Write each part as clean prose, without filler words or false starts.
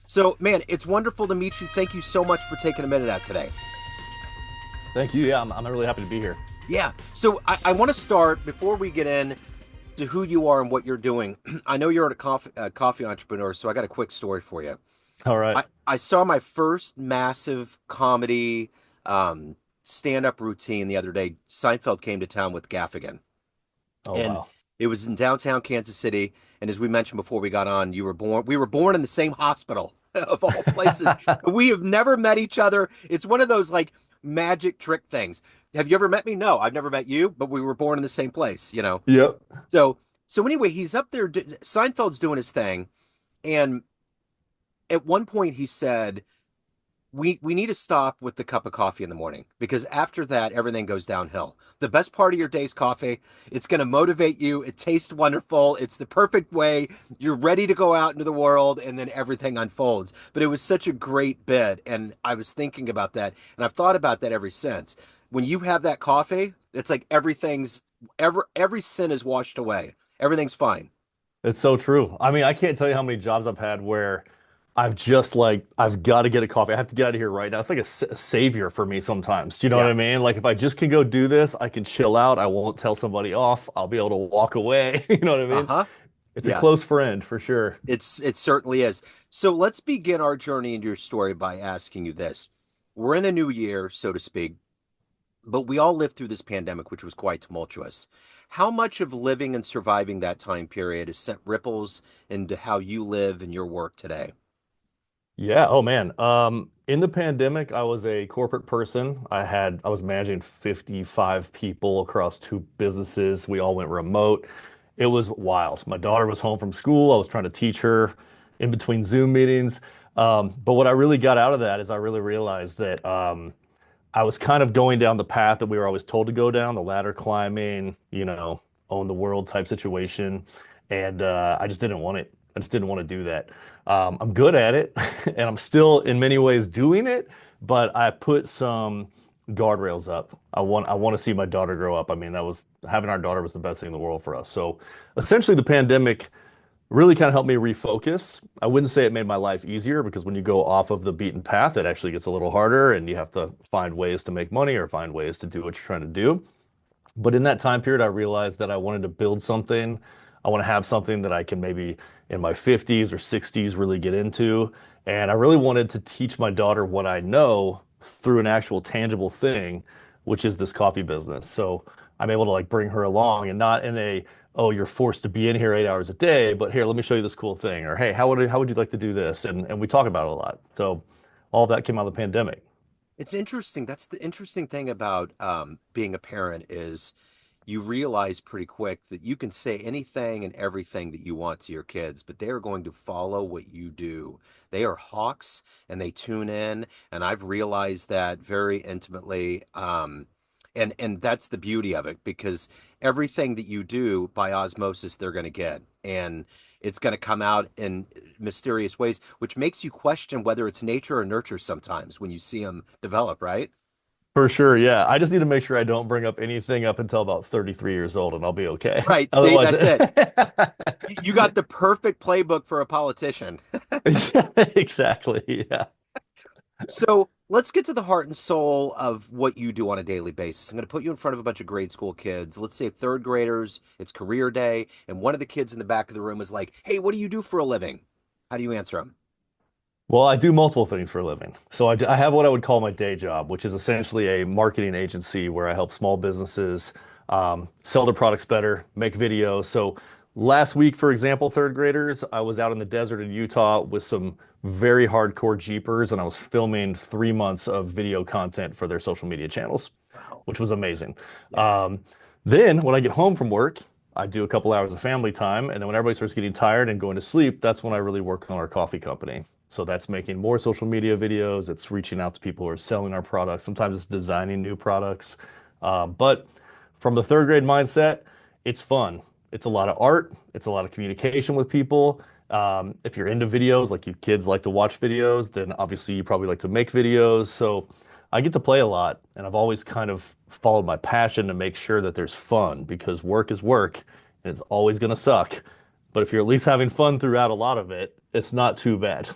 So, man, it's wonderful to meet you. Thank you so much for taking a minute out today. Thank you. Yeah, I'm really happy to be here. Yeah. So, I want to start before we get in to who you are and what you're doing. I know you're a coffee entrepreneur, so I got a quick story for you. All right. I saw my first massive comedy stand-up routine the other day. Seinfeld came to town with Gaffigan, Oh, and wow. it was in downtown Kansas City. And as we mentioned before we got on, you were born. We were born in the same hospital of all places. We have never met each other. It's one of those like magic trick things. Have you ever met me? No, I've never met you, but we were born in the same place. Yep. So so anyway, he's up there. Seinfeld's doing his thing, and at one point he said, we need to stop with the cup of coffee in the morning because after that everything goes downhill. The best part of your day's coffee. It's going to motivate you. It tastes wonderful. It's the perfect way. You're ready to go out into the world and then everything unfolds. But it was such a great bit and I was thinking about that and I've thought about that ever since. When you have that coffee, it's like every sin is washed away. Everything's fine. It's so true. I mean, I can't tell you how many jobs I've had where I've just like, I've got to get a coffee. I have to get out of here right now. It's like a savior for me sometimes. Do you know what Yeah. I mean? Like if I just can go do this, I can chill out. I won't tell somebody off. I'll be able to walk away. You know what I mean? Uh-huh. It's a Yeah. close friend for sure. It certainly is. So let's begin our journey into your story by asking you this. We're in a new year, so to speak, but we all lived through this pandemic, which was quite tumultuous. How much of living and surviving that time period has sent ripples into how you live and your work today? Yeah. Oh man. In the pandemic, I was a corporate person. I was managing 55 people across two businesses. We all went remote. It was wild. My daughter was home from school. I was trying to teach her in between Zoom meetings. But what I really got out of that is I really realized that I was kind of going down the path that we were always told to go down, the ladder climbing, own the world type situation. And I just didn't want it. I just didn't want to do that. I'm good at it, and I'm still in many ways doing it, but I put some guardrails up. I want to see my daughter grow up. I mean, that was having our daughter was the best thing in the world for us. So essentially the pandemic really kind of helped me refocus. I wouldn't say it made my life easier because when you go off of the beaten path, it actually gets a little harder and you have to find ways to make money or find ways to do what you're trying to do. But in that time period, I realized that I wanted to build something. I want to have something that I can maybe in my 50s or 60s really get into. And I really wanted to teach my daughter what I know through an actual tangible thing, which is this coffee business. So I'm able to like bring her along and not in a, oh, you're forced to be in here 8 hours a day, but here, let me show you this cool thing. Or hey, how would you like to do this? And we talk about it a lot. So all that came out of the pandemic. It's interesting. That's the interesting thing about being a parent is you realize pretty quick that you can say anything and everything that you want to your kids, but they are going to follow what you do. They are hawks and they tune in, and I've realized that very intimately. And that's the beauty of it because everything that you do by osmosis, they're going to get. And it's going to come out in mysterious ways, which makes you question whether it's nature or nurture sometimes when you see them develop, right? For sure, yeah. I just need to make sure I don't bring up anything up until about 33 years old and I'll be okay. Right. See, Otherwise, that's it. You got the perfect playbook for a politician. yeah, exactly. Yeah. So let's get to the heart and soul of what you do on a daily basis. I'm going to put you in front of a bunch of grade school kids. Let's say third graders, it's career day, and one of the kids in the back of the room is like, "Hey, what do you do for a living?" How do you answer them? Well, I do multiple things for a living. So I have what I would call my day job, which is essentially a marketing agency where I help small businesses sell their products better, make videos. So last week, for example, third graders, I was out in the desert in Utah with some very hardcore Jeepers, and I was filming 3 months of video content for their social media channels, Wow. which was amazing. Yeah. Um, then when I get home from work, I do a couple hours of family time, and then when everybody starts getting tired and going to sleep, that's when I really work on our coffee company. So that's making more social media videos. It's reaching out to people who are selling our products. Sometimes it's designing new products. But from the third grade mindset, it's fun. It's a lot of art. It's a lot of communication with people. If you're into videos, like you kids like to watch videos, then obviously you probably like to make videos. So I get to play a lot, and I've always kind of followed my passion to make sure that there's fun because work is work and it's always going to suck. But if you're at least having fun throughout a lot of it, it's not too bad.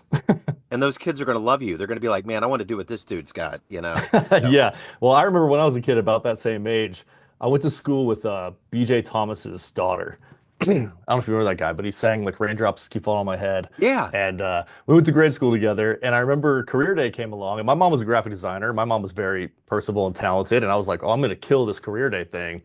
And those kids are going to love you. They're going to be like, man, I want to do what this dude's got. So, Yeah. Well, I remember when I was a kid about that same age, I went to school with BJ Thomas's daughter. I don't know if you remember that guy, but he sang like Raindrops Keep Falling on My Head. yeah. And we went to grade school together. And I remember career day came along, and my mom was a graphic designer. My mom was very personable and talented. And I was like, oh, I'm going to kill this career day thing.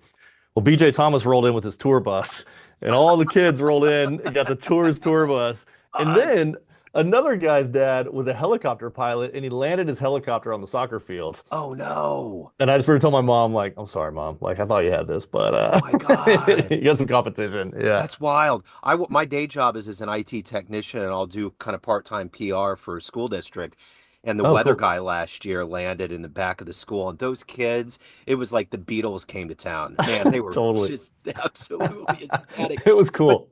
Well, BJ Thomas rolled in with his tour bus, and all the kids rolled in and got the tour bus. And Uh, then another guy's dad was a helicopter pilot, and he landed his helicopter on the soccer field. oh, no. And I just remember telling my mom, like, I'm sorry, mom. Like, I thought you had this, but Oh, my God. you got some competition. Yeah. That's wild. My day job is as an IT technician, and I'll do kind of part-time PR for a school district. And the Oh, weather cool. guy last year landed in the back of the school, and those kids, it was like the Beatles came to town. Man, they were Totally. just absolutely ecstatic. It was But cool.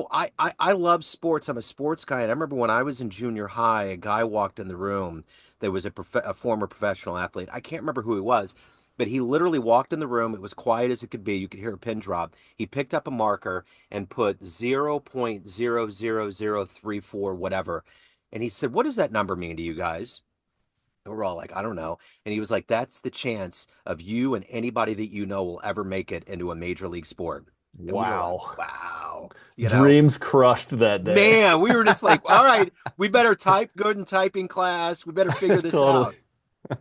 I love sports. I'm a sports guy, and I remember when I was in junior high, a guy walked in the room that was a former professional athlete. I can't remember who he was, but he literally walked in the room. It was quiet as it could be. You could hear a pin drop. He picked up a marker and put 0.00034 whatever. And he said, "What does that number mean to you guys?" And we're all like, "I don't know." And he was like, "That's the chance of you and anybody that you know will ever make it into a major league sport." And we were like, Wow. "Wow." Dreams crushed that day. Man, we were just like, all right, we better type good in typing class. We better figure this Totally.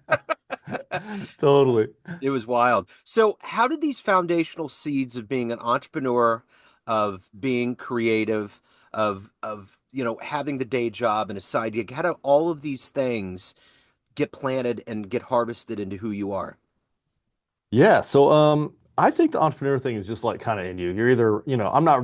out. Totally. It was wild. So, how did these foundational seeds of being an entrepreneur, of being creative, of having the day job and a side gig, how do all of these things get planted and get harvested into who you are? Yeah, so I think the entrepreneur thing is just like kind of in you. You're either, I'm not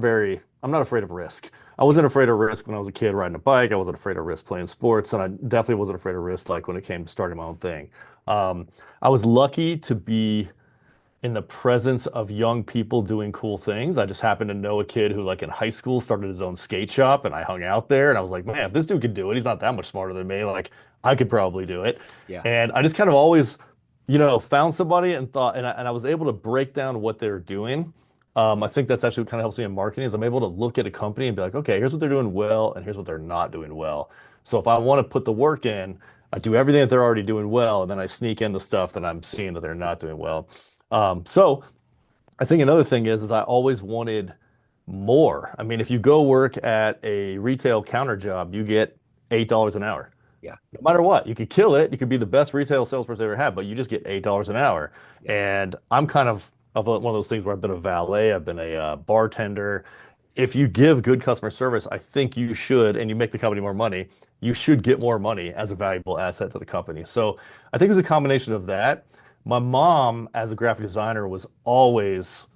afraid of risk. I wasn't afraid of risk when I was a kid riding a bike. I wasn't afraid of risk playing sports, and I definitely wasn't afraid of risk like when it came to starting my own thing. I was lucky to be in the presence of young people doing cool things. I just happened to know a kid who, like in high school, started his own skate shop, and I hung out there, and I was like, man, if this dude could do it, he's not that much smarter than me. Like, I could probably do it. Yeah. And I just kind of always, found somebody and thought, and I was able to break down what they're doing. I think that's actually what kind of helps me in marketing is I'm able to look at a company and be like, okay, here's what they're doing well, and here's what they're not doing well. So if I want to put the work in, I do everything that they're already doing well, and then I sneak in the stuff that I'm seeing that they're not doing well. So I think another thing is I always wanted more. I mean, if you go work at a retail counter job, you get $8 an hour. Yeah. No matter what, you could kill it. You could be the best retail salesperson I ever had, but you just get $8 an hour. Yeah. And I'm kind of one of those things where I've been a valet, I've been a bartender. If you give good customer service, I think you should, and you make the company more money, you should get more money as a valuable asset to the company. So I think it was a combination of that. My mom, as a graphic designer, was always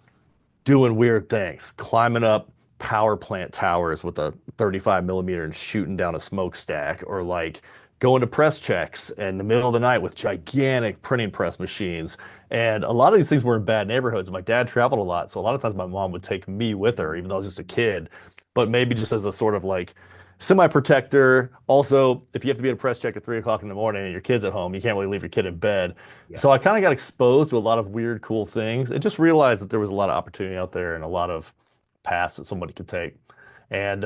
doing weird things, climbing up power plant towers with a 35 millimeter and shooting down a smokestack, or like going to press checks in the middle of the night with gigantic printing press machines. And a lot of these things were in bad neighborhoods. My dad traveled a lot, so a lot of times my mom would take me with her, even though I was just a kid, but maybe just as a sort of like semi-protector. Also, if you have to be at a press check at 3 o'clock in the morning and your kid's at home, you can't really leave your kid in bed. Yeah. So I kind of got exposed to a lot of weird, cool things and just realized that there was a lot of opportunity out there and a lot of paths that somebody could take. And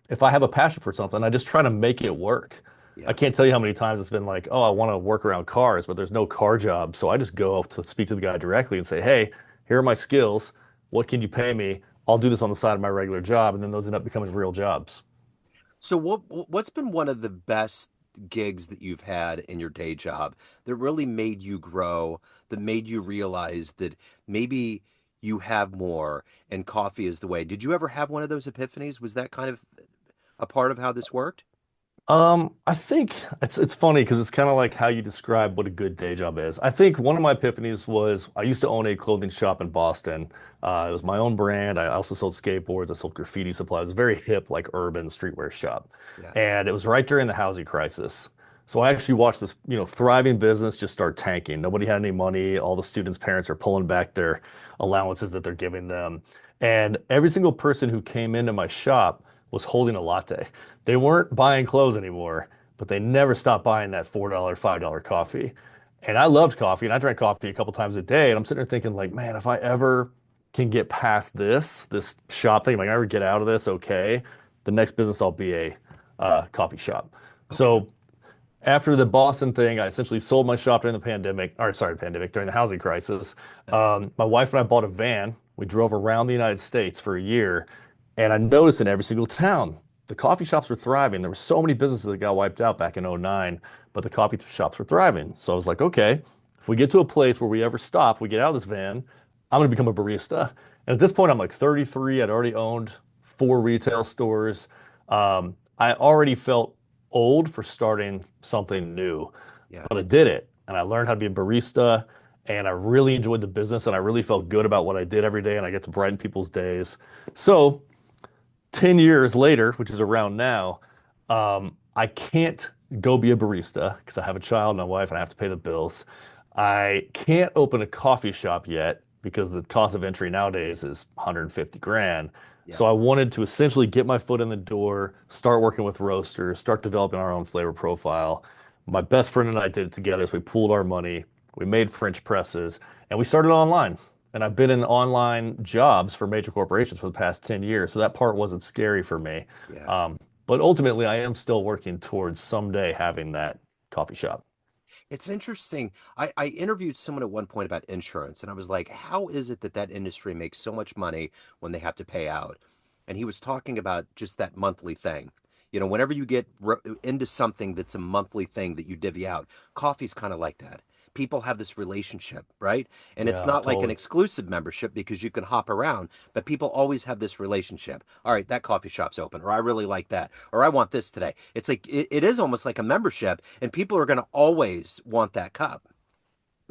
if I have a passion for something, I just try to make it work. I Yeah. can't tell you how many times it's been like, oh, I want to work around cars, but there's no car job. So I just go up to speak to the guy directly and say, hey, here are my skills. What can you pay me? I'll do this on the side of my regular job. And then those end up becoming real jobs. So what's been one of the best gigs that you've had in your day job that really made you grow, that made you realize that maybe you have more and coffee is the way? Did you ever have one of those epiphanies? Was that kind of a part of how this worked? I think it's funny because it's kind of like how you describe what a good day job is. I think one of my epiphanies was I used to own a clothing shop in Boston. It was my own brand. I also sold skateboards. I sold graffiti supplies. It was a very hip, like urban streetwear shop. Yeah. And it was right during the housing crisis. So I actually watched this, thriving business just start tanking. Nobody had any money. All the students' parents are pulling back their allowances that they're giving them. And every single person who came into my shop was holding a latte. They weren't buying clothes anymore, but they never stopped buying that $4, $5 coffee. And I loved coffee and I drank coffee a couple times a day. And I'm sitting there thinking, like, man, if I ever can get past this shop thing, like I ever get out of this, okay, the next business I'll be a coffee shop. Okay. So after the Boston thing, I essentially sold my shop during the pandemic, or sorry, pandemic, during the housing crisis. My wife and I bought a van. We drove around the United States for a year, and I noticed in every single town, the coffee shops were thriving. There were so many businesses that got wiped out back in '09, but the coffee shops were thriving. So I was like, okay, we get to a place where we ever stop, we get out of this van, I'm going to become a barista. And at this point, I'm like 33. I'd already owned 4 retail stores. I already felt old for starting something new, Yeah. but I did it and I learned how to be a barista and I really enjoyed the business and I really felt good about what I did every day and I get to brighten people's days. So 10 years later, which is around now, I can't go be a barista because I have a child and a wife and I have to pay the bills. I can't open a coffee shop yet because the cost of entry nowadays is 150 grand. Yeah. So I wanted to essentially get my foot in the door, start working with roasters, start developing our own flavor profile. My best friend and I did it together. So we pooled our money, we made French presses, and we started online. And I've been in online jobs for major corporations for the past 10 years. So that part wasn't scary for me. Yeah. Um, but ultimately, I am still working towards someday having that coffee shop. It's interesting. I interviewed someone at one point about insurance, and I was like, how is it that that industry makes so much money when they have to pay out? And he was talking about just that monthly thing. Whenever you get into something that's a monthly thing that you divvy out, coffee's kind of like that. People have this relationship, right? And it's Yeah, not like an totally. exclusive membership because you can hop around, but people always have this relationship. All right, that coffee shop's open, or I really like that, or I want this today. It's like it is almost like a membership, and people are going to always want that cup.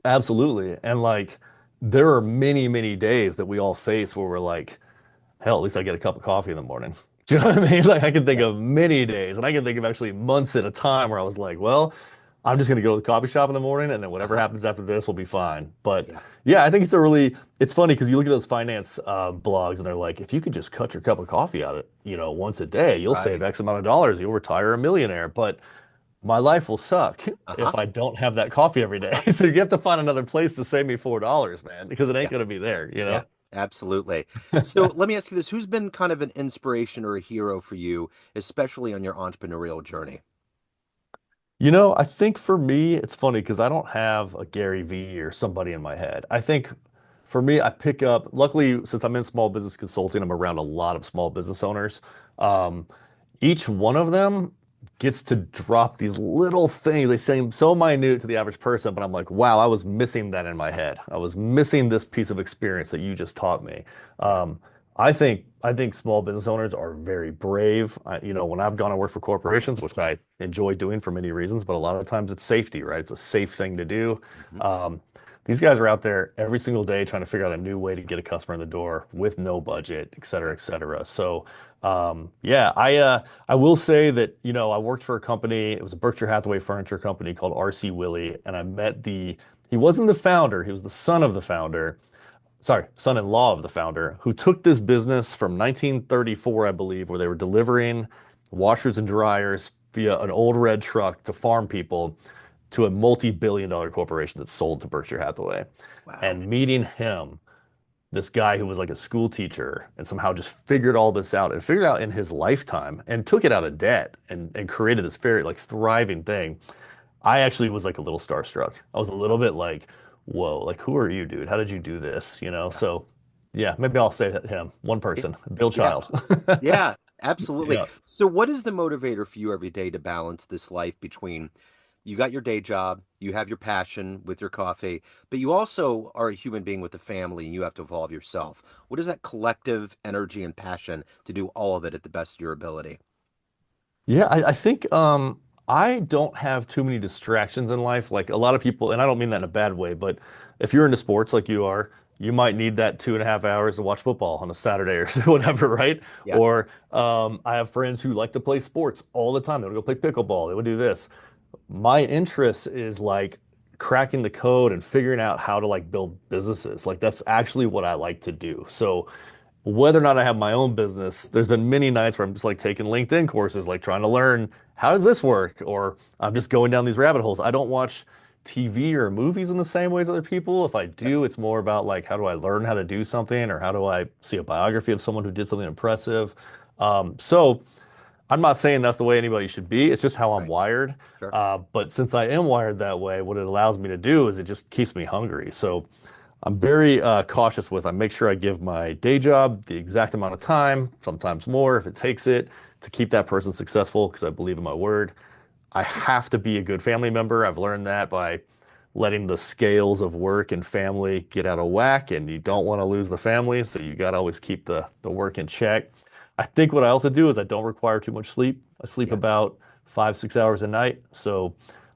Absolutely. And like, there are many, many days that we all face where we're like, hell, at least I get a cup of coffee in the morning. Do you know what I mean? Like I can think Yeah. of many days, and I can think of actually months at a time where I was like, well, I'm just gonna go to the coffee shop in the morning, and then whatever Uh-huh. happens after this will be fine. But Yeah. yeah, I think it's funny because you look at those finance blogs, and they're like, if you could just cut your cup of coffee out, once a day, you'll save Right. X amount of dollars, you'll retire a millionaire. But my life will suck Uh-huh. if I don't have that coffee every day. So you have to find another place to save me $4, man, because it ain't Yeah. gonna be there, you Yeah. know? Absolutely. So let me ask you this. Who's been kind of an inspiration or a hero for you, especially on your entrepreneurial journey? I think for me, it's funny because I don't have a Gary Vee or somebody in my head. I think for me, I pick up, luckily, since I'm in small business consulting, I'm around a lot of small business owners. Um, each one of them gets to drop these little things. They seem so minute to the average person, but I'm like, wow, I was missing that in my head. I was missing this piece of experience that you just taught me. Yeah. Um, I think small business owners are very brave. When I've gone to work for corporations, which I enjoy doing for many reasons, but a lot of times it's safety, right? It's a safe thing to do. Hmm. Um, these guys are out there every single day trying to figure out a new way to get a customer in the door with no budget, et cetera, Yeah. et cetera. So, yeah, I will say that, I worked for a company, it was a Berkshire Hathaway furniture company called RC Willey, and I met he wasn't the founder, he was the son of the founder, sorry, son-in-law of the founder, who took this business from 1934, I believe, where they were delivering washers and dryers via an old red truck to farm people to a multi-billion dollar corporation that sold to Berkshire Hathaway. Wow. And meeting him, this guy who was like a school teacher and somehow just figured all this out and figured out in his lifetime and took it out of debt and created this very like thriving thing. I actually was like a little starstruck. I was a little bit like, whoa, like who are you, dude? How did you do this? Yeah. So yeah, maybe I'll say that him, one person, Bill Yeah. Child. Yeah. Absolutely. Yeah. So what is the motivator for you every day to balance this life between you got your day job, you have your passion with your coffee, but you also are a human being with a family and you have to evolve yourself. What is that collective energy and passion to do all of it at the best of your ability? Yeah, I think I don't have too many distractions in life. Like a lot of people, and I don't mean that in a bad way, but if you're into sports like you are, you might need that 2.5 hours to watch football on a Saturday or whatever, right? Yeah. Or I have friends who like to play sports all the time. They would go play pickleball. They would do this. My interest is like cracking the code and figuring out how to like build businesses. Like that's actually what I like to do. So whether or not I have my own business, there's been many nights where I'm just like taking LinkedIn courses, like trying to learn how does this work? Or I'm just going down these rabbit holes. I don't watch TV or movies in the same way as other people. If I Yeah. do, it's more about like how do I learn how to do something or how do I see a biography of someone who did something impressive. So I'm not saying that's the way anybody should be. It's just how I'm Right. wired. Sure. But since I am wired that way, what it allows me to do is it just keeps me hungry. So I'm very cautious with. I make sure I give my day job the exact amount of time, sometimes more if it takes it, to keep that person successful because I believe in my word. I have to be a good family member. I've learned that by letting the scales of work and family get out of whack, and you Yeah. don't want to lose the family, so you got to always keep the work in check. I think what I also do is I don't require too much sleep. I sleep Yeah. about 5, 6 hours a night, so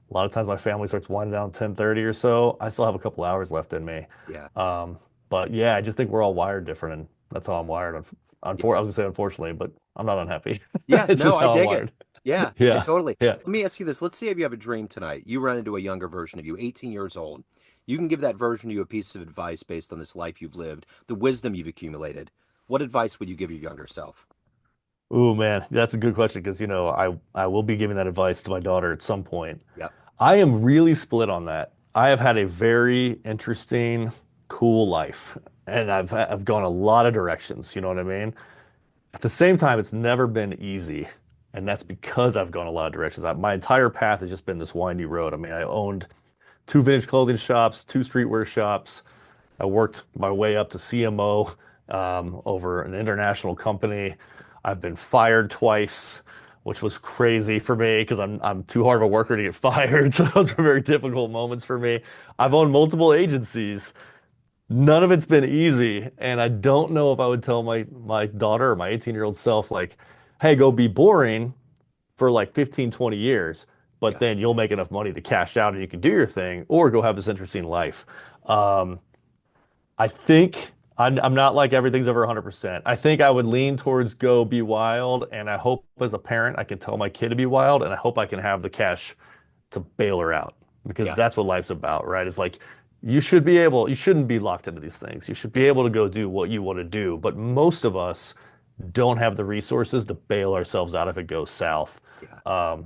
a lot of times my family starts winding down 10:30 or so. I still have a couple hours left in me. Yeah. Um, but yeah, I just think we're all wired different, and that's how I'm wired. I was gonna say unfortunately, but I'm not unhappy. Yeah, It's no, just I how I'm dig it. wired. Yeah, Yeah, totally. yeah. Let me ask you this. Let's say if you have a dream tonight, you run into a younger version of you, 18 years old. You can give that version of you a piece of advice based on this life you've lived, the wisdom you've accumulated. What advice would you give your younger self? Oh man, that's a good question because I will be giving that advice to my daughter at some point. Yep. I am really split on that. I have had a very interesting, cool life, and I've gone a lot of directions, you know what I mean? At the same time, it's never been easy, and that's because I've gone a lot of directions. My entire path has just been this windy road. I mean, I owned two vintage clothing shops, two streetwear shops. I worked my way up to CMO over an international company. I've been fired twice, which was crazy for me because I'm too hard of a worker to get fired. So those were very difficult moments for me. Yeah. I've owned multiple agencies. None of it's been easy, and I don't know if I would tell my daughter or my 18-year-old self like, "Hey, go be boring for like 15, 20 years, but Yeah. then you'll make enough money to cash out and you can do your thing, or go have this interesting life." Um, I think I'm not like everything's ever 100%. I think I would lean towards go be wild, and I hope as a parent I can tell my kid to be wild, and I hope I can have the cash to bail her out because Yeah. that's what life's about, right? It's like you shouldn't be locked into these things. You should be Yeah. able to go do what you want to do, but most of us don't have the resources to bail ourselves out if it goes south. Yeah. Um,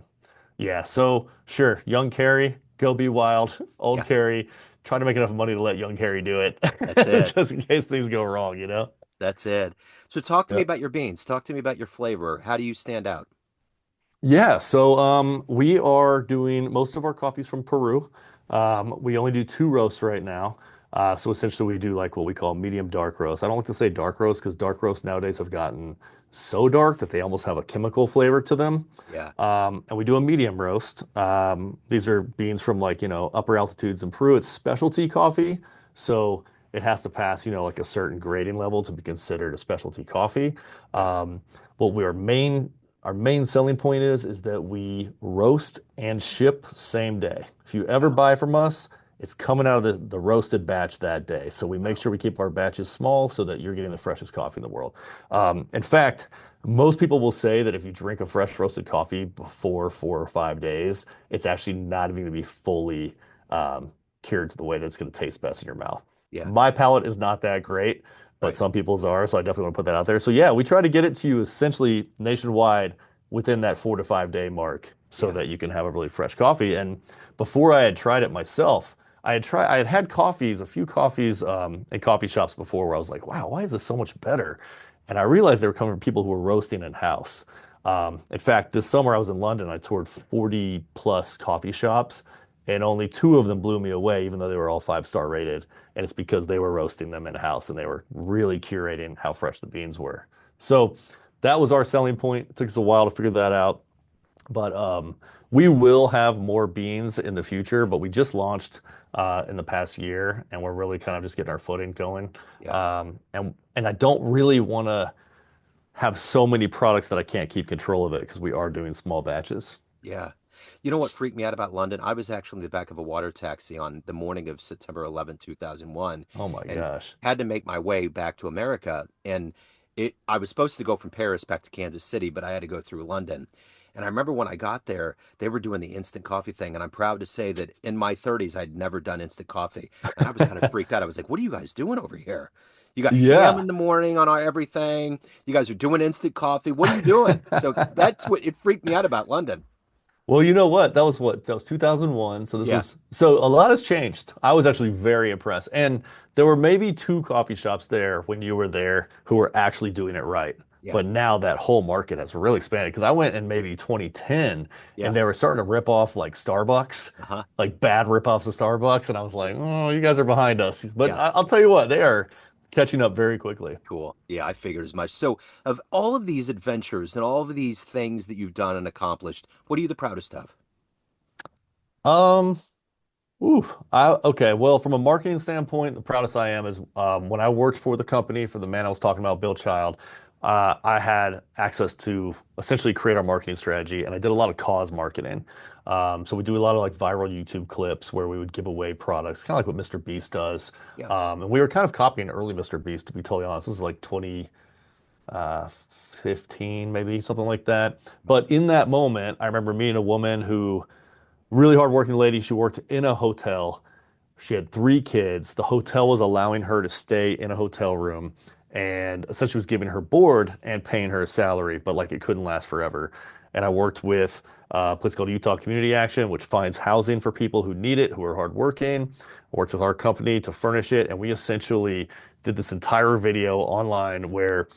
yeah, so sure, young Kerry, go be wild. Old Yeah. Kerry, try to make enough money to let young Kerry do it, That's it. just in case things go wrong, you know? That's it. So talk to me Yeah. about your beans. Talk to me about your flavor. How do you stand out? Yeah, so we are doing most of our coffees from Peru. We only do two roasts right now. So essentially we do like what we call medium dark roast. I don't like to say dark roast because dark roasts nowadays have gotten so dark that they almost have a chemical flavor to them. Yeah. And we do a medium roast. These are beans from like, upper altitudes in Peru. It's specialty coffee. So it has to pass, like a certain grading level to be considered a specialty coffee. Yeah. Um, what we are main Our main selling point is that we roast and ship same day. If you ever Wow. buy from us, it's coming out of the roasted batch that day. So we make Wow. sure we keep our batches small so that you're getting the freshest coffee in the world. In fact, most people will say that if you drink a fresh roasted coffee before 4 or 5 days, it's actually not even going to be fully cured to the way that it's going to taste best in your mouth. Yeah. My palate is not that great, but Right. some people's are, so I definitely want to put that out there. So yeah, we try to get it to you essentially nationwide within that 4 to 5 day mark so Yeah. that you can have a really fresh coffee. And before I had tried it myself, I had had a few coffees in coffee shops before where I was like, wow, why is this so much better? And I realized they were coming from people who were roasting in-house. In fact, this summer I was in London. I toured 40 plus coffee shops, and only two of them blew me away, even though they were all 5-star rated. And it's because they were roasting them in-house and they were really curating how fresh the beans were. So that was our selling point. It took us a while to figure that out, but we will have more beans in the future. But we just launched in the past year, and we're really kind of just getting our footing going. Yeah. And I don't really want to have so many products that I can't keep control of it because we are doing small batches. Yeah. You know what freaked me out about London? I was actually in the back of a water taxi on the morning of September 11th, 2001, Oh my and gosh. had to make my way back to America. And I was supposed to go from Paris back to Kansas City, but I had to go through London. And I remember when I got there, they were doing the instant coffee thing. And I'm proud to say that in my 30s, I'd never done instant coffee. And I was kind of freaked out. I was like, what are you guys doing over here? You got ham Yeah. in the morning on everything. You guys are doing instant coffee. What are you doing? So that's what it freaked me out about London. Well, you know what? That was 2001. Yeah. So a lot has changed. I was actually very impressed. And there were maybe two coffee shops there when you were there who were actually doing it right. Yeah. But now that whole market has really expanded because I went in maybe 2010 Yeah. and they were starting to rip off like Starbucks, Uh-huh. like bad rip-offs of Starbucks. And I was like, oh, you guys are behind us. But Yeah. I'll tell you what, they are catching up very quickly. Cool. Yeah, I figured as much. So, of all of these adventures and all of these things that you've done and accomplished, what are you the proudest of? Um, Oof. Okay. Well, from a marketing standpoint, the proudest I am is when I worked for the company, for the man I was talking about, Bill Child, I had access to essentially create our marketing strategy, and I did a lot of cause marketing. So we do a lot of like viral YouTube clips where we would give away products, kind of like what Mr. Beast does. Yeah. And we were kind of copying early Mr. Beast, to be totally honest. This is like 2015, maybe something like that. But in that moment, I remember meeting a woman who really hardworking lady. She worked in a hotel. She had three kids. The hotel was allowing her to stay in a hotel room and essentially was giving her board and paying her a salary, but like it couldn't last forever. And I worked with a place called Utah Community Action, which finds housing for people who need it, who are hardworking. I worked with our company to furnish it, and we essentially did this entire video online where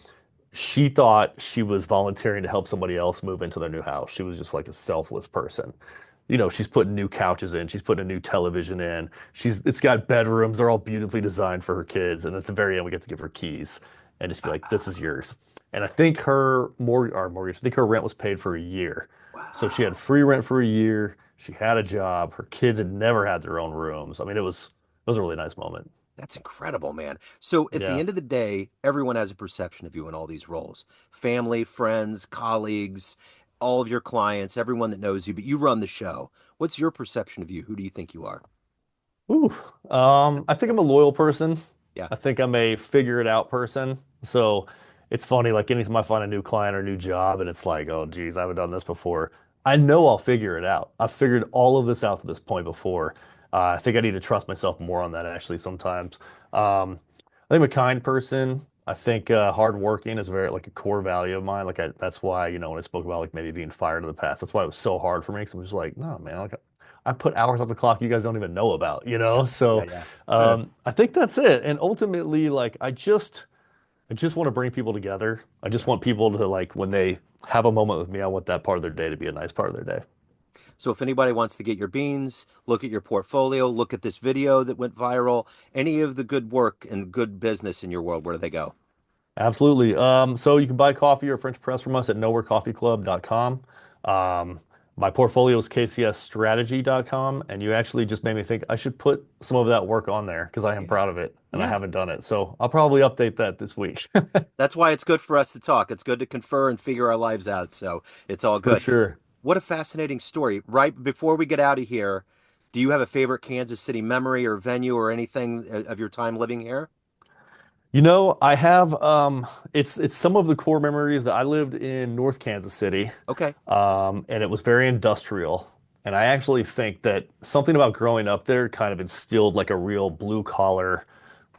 she thought she was volunteering to help somebody else move into their new house. She was just like a selfless person. She's putting new couches in, she's putting a new television in. It's got bedrooms, they're all beautifully designed for her kids. And at the very end, we get to give her keys and just be like, this is yours. And I think I think her rent was paid for a year. So she had Wow. free rent for a year. She had a job. Her kids had never had their own rooms. I mean, it was a really nice moment. That's incredible, man. So at the Yeah. end of the day, everyone has a perception of you in all these roles. Family, friends, colleagues, all of your clients, everyone that knows you, but you run the show. What's your perception of you? Who do you think you are? Ooh, I think I'm a loyal person. Yeah. I think I'm a figure it out person. So it's funny, like anytime I find a new client or new job and it's like, oh geez, I haven't done this before. I know I'll figure it out. I've figured all of this out to this point before. I think I need to trust myself more on that actually sometimes. I think I'm a kind person. I think hardworking is very like a core value of mine. That's why, when I spoke about like maybe being fired in the past, that's why it was so hard for me. Because I'm just like, no, man, like I put hours on the clock you guys don't even know about, you Yeah. know? Yeah. So Yeah. I think that's it. And ultimately, like I just want to bring people together. I just Yeah. want people to like when they have a moment with me, I want that part of their day to be a nice part of their day. So if anybody wants to get your beans, look at your portfolio, look at this video that went viral, any of the good work and good business in your world, where do they go? Absolutely. So you can buy coffee or French press from us at nowherecoffeeclub.com. My portfolio is kcsstrategy.com, and you actually just made me think I should put some of that work on there because I am Yeah. proud of it and I Yeah. haven't done it. So I'll probably update that this week That's why it's good for us to talk. It's good to confer and figure our lives out. So it's all for good. sure. What a fascinating story. Right before we get out of here, do you have a favorite Kansas City memory or venue or anything of your time living here? I have it's some of the core memories that I lived in North Kansas City. Okay. And it was very industrial. And I actually think that something about growing up there kind of instilled like a real blue collar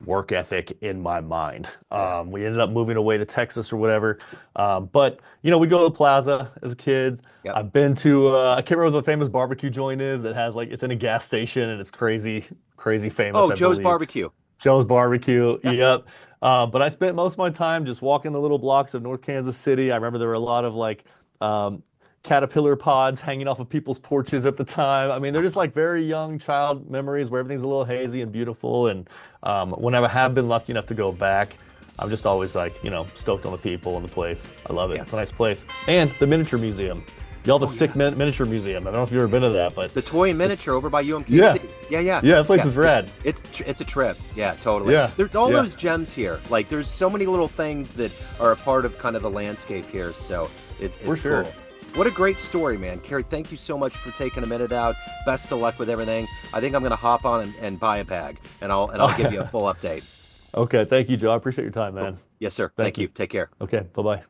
work ethic in my mind. Yeah. We ended up moving away to Texas or whatever. But we'd go to the plaza as a kid. Yep. I've been to, I can't remember what the famous barbecue joint is that has like, it's in a gas station and it's crazy, crazy famous, Oh, I Joe's believe. Barbecue. Joe's Barbecue. Yeah. Yep. But I spent most of my time just walking the little blocks of North Kansas City. I remember there were a lot of like caterpillar pods hanging off of people's porches at the time. I mean, they're just like very young child memories where everything's a little hazy and beautiful. And whenever I have been lucky enough to go back, I'm just always like, stoked on the people and the place. I love it. Yeah. It's a nice place. And the miniature museum. Y'all have a Oh, sick yeah. miniature museum. I don't know if you've ever been to that, but The toy and it's, miniature over by yeah, UMKC. Yeah, yeah, yeah, that place yeah. is rad. It's a trip. Yeah, totally. Yeah, There's all yeah, those gems here. Like there's so many little things that are a part of kind of the landscape here. So for it's sure. cool. What a great story, man. Kerry, thank you so much for taking a minute out. Best of luck with everything. I think I'm gonna hop on and buy a bag, and I'll give you a full update. Okay, thank you, Joe. I appreciate your time, Cool. man. Yes, sir. Thank Thank you. you. Take care. Okay, bye-bye.